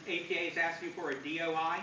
APA is asking for a DOI.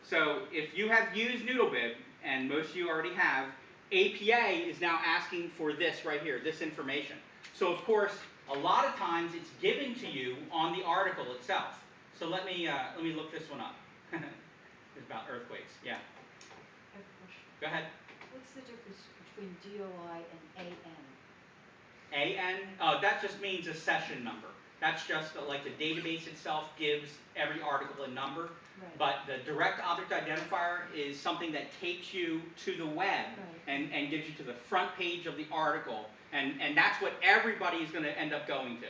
So if you have used Noodlebib, and most of you already have, APA is now asking for this right here, this information. So of course, a lot of times it's given to you on the article itself. So let me look this one up. It's about earthquakes. Yeah. I have a question. Go ahead. What's the difference between DOI and AN? AN, that just means a session number. That's just like the database itself gives every article a number. Right. But the direct object identifier is something that takes you to the web and gives you to the front page of the article. And that's what everybody is going to end up going to.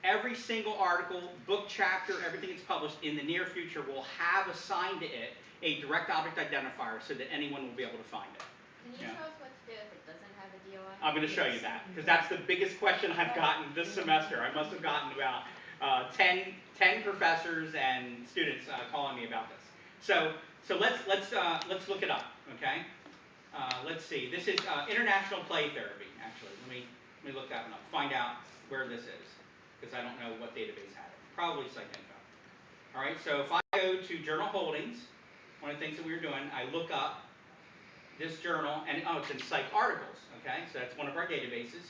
Every single article, book, chapter, everything that's published in the near future will have assigned to it a direct object identifier so that anyone will be able to find it. Can you show us what to do if it doesn't have a DOI? I'm going to show you that, because that's the biggest question I've gotten this semester. I must have gotten about 10 professors and students calling me about this. So let's look it up, okay? Let's see. This is international play therapy. Actually, let me look that one up. Find out where this is, because I don't know what database had it. Probably PsycInfo. All right. So if I go to Journal Holdings, one of the things that we were doing, I look up this journal, and it's in Psych Articles, okay? So that's one of our databases.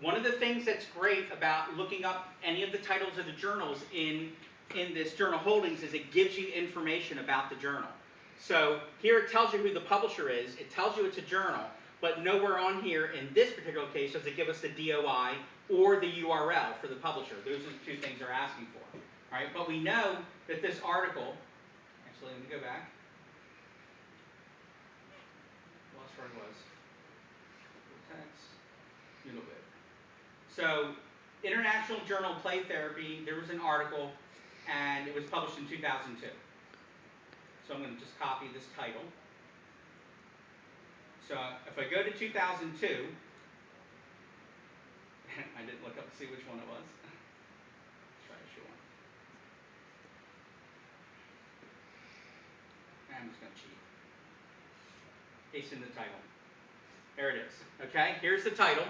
One of the things that's great about looking up any of the titles of the journals in this Journal Holdings is it gives you information about the journal. So here it tells you who the publisher is, it tells you it's a journal, but nowhere on here in this particular case does it give us the DOI or the URL for the publisher. Those are the two things they're asking for. All right, but we know that this article, actually let me go back. Lost where it was. Text, Noodlebib. So, International Journal of Play Therapy, there was an article, and it was published in 2002. So I'm going to just copy this title. So if I go to 2002, I didn't look up to see which one it was. Try to show one. I'm just going to cheat. Paste in the title. There it is. Okay, here's the title.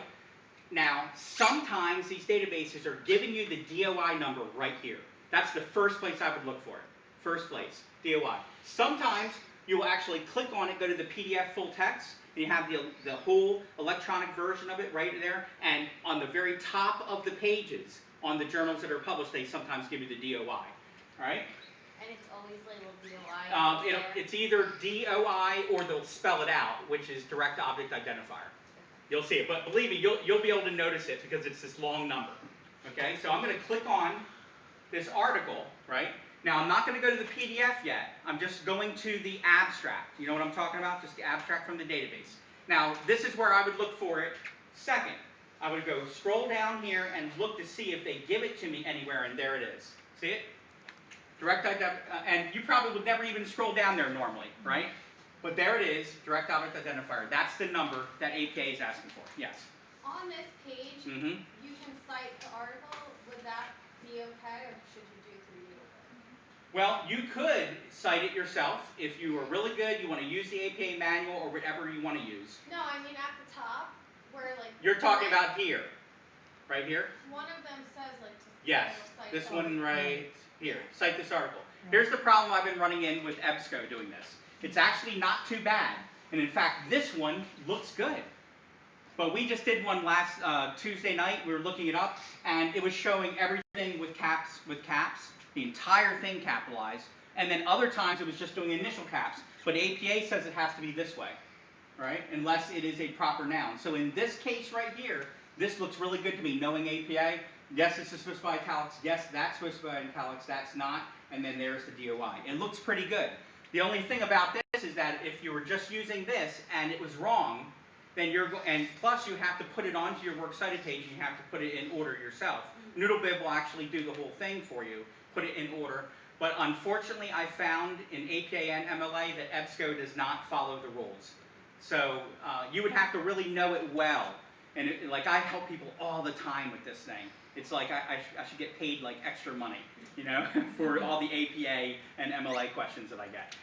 Now, sometimes these databases are giving you the DOI number right here. That's the first place I would look for it. First place, DOI. Sometimes you will actually click on it, go to the PDF full text, and you have the whole electronic version of it right there. And on the very top of the pages on the journals that are published, they sometimes give you the DOI. All right? And it's always labeled DOI. It's either DOI or they'll spell it out, which is direct object identifier. You'll see it, but believe me, you'll be able to notice it because it's this long number. Okay, so I'm going to click on this article, right? Now I'm not going to go to the PDF yet. I'm just going to the abstract. You know what I'm talking about? Just the abstract from the database. Now this is where I would look for it second. I would go scroll down here and look to see if they give it to me anywhere, and there it is. See it? Direct and you probably would never even scroll down there normally, right? But there it is, direct object identifier. That's the number that APA is asking for. Yes? On this page, you can cite the article. Would that be okay, or should you do through Noodlebib? Well, you could cite it yourself if you are really good, you want to use the APA manual or whatever you want to use. No, I mean at the top, where like... You're talking about here. Right here? One of them says like to yes, cite this one right here. Yeah. Cite this article. Here's the problem I've been running in with EBSCO doing this. It's actually not too bad. And in fact, this one looks good. But we just did one last Tuesday night. We were looking it up, and it was showing everything with caps, the entire thing capitalized. And then other times it was just doing initial caps. But APA says it has to be this way, right? Unless it is a proper noun. So in this case right here, this looks really good to me, knowing APA. Yes, this is supposed to be italics. Yes, that's supposed to be italics. That's not. And then there's the DOI. It looks pretty good. The only thing about this is that if you were just using this and it was wrong, then and plus you have to put it onto your works cited page and you have to put it in order yourself. Noodlebib will actually do the whole thing for you, put it in order. But unfortunately, I found in APA and MLA that EBSCO does not follow the rules. So you would have to really know it well. And like I help people all the time with this thing. It's like I should get paid like extra money, you know, for all the APA and MLA questions that I get.